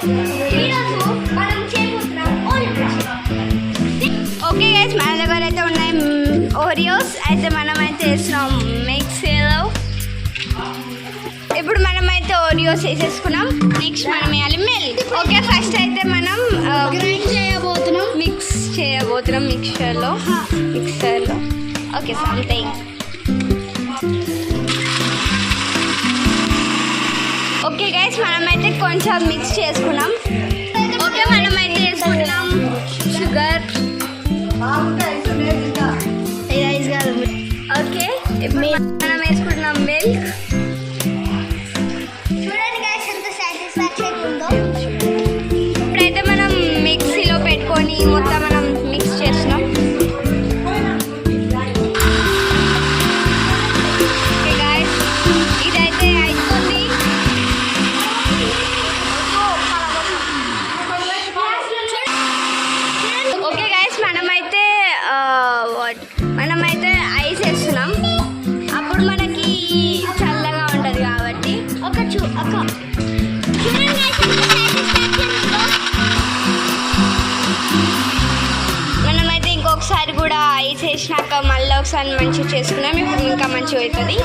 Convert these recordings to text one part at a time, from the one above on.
Okay guys, మన దగ్గర అయితే ఉన్నాయి ఓరియోస్. అయితే మనమైతే వేసినాం మిక్సీలో. ఇప్పుడు మనమైతే ఓరియోస్ వేసేసుకున్నాం. నెక్స్ట్ మనం వేయాలి మిల్క్. ఓకే, ఫస్ట్ అయితే మనం గ్రైండ్ చేయబోతున్నాం, మిక్స్ చేయబోతున్నాం మిక్సర్లో. Okay, something. ఓకే గైస్, మనమైతే కొంచెం మిక్స్ చేసుకున్నాం. ఓకే, మనమైతే వేసుకుంటున్నాం షుగర్. ఓకే, ఇప్పుడు మనం వేసుకుంటున్నాం మిల్క్. చూడండి గైస్ ఎంత సాటిస్ఫాక్షన్ ఉందో. ఇప్పుడైతే మనం మిక్సీలో పెట్టుకొని మొత్తం మనం మిక్స్ చేస్తున్నాం. ఓకే గైస్, ఇదైతే అవుతుంది. ఓకే గైస్, మనమైతే ఐస్ వేస్తున్నాం. అప్పుడు మనకి చల్లగా ఉంటుంది కాబట్టి. చూడండి గైస్ ఎంత సాటిస్ఫాక్షన్ ఉందో. మనమైతే ఇంకొకసారి కూడా ఐస్ వేసినాక మళ్ళీ ఒకసారి మంచిగా చేసుకున్నాం. ఇప్పుడు ఇంకా మంచిగా అవుతుంది.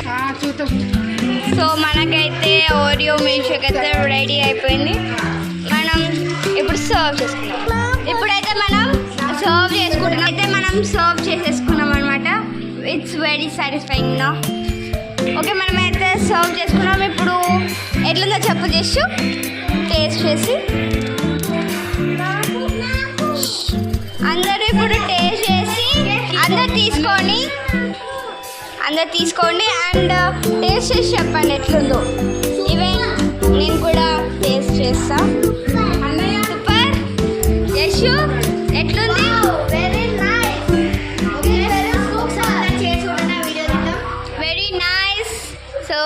సో మనకైతే ఓరియో మిల్క్ షేక్ అయితే రెడీ అయిపోయింది. మనం ఇప్పుడు సర్వ్ చేసుకున్నాం. ఇప్పుడైతే మనం సర్వ్ చేసుకుంటున్నాం. అయితే మనం సర్వ్ చేసేసుకున్నాం అనమాట. ఇట్స్ వెరీ సాటిస్ఫైయింగ్ నా. ఓకే, మనమైతే సర్వ్ చేసుకున్నాం. ఇప్పుడు ఎట్లుందో చెప్పు చేసి టేస్ట్ చేసి. అందరూ ఇప్పుడు టేస్ట్ చేసి అందరు తీసుకోండి అండ్ టేస్ట్ చేసి చెప్పండి ఎట్లుందో. ఈవెన్ నేను కూడా టేస్ట్ చేస్తా. సూపర్. యశు ఎట్లుంది? Very nice. సో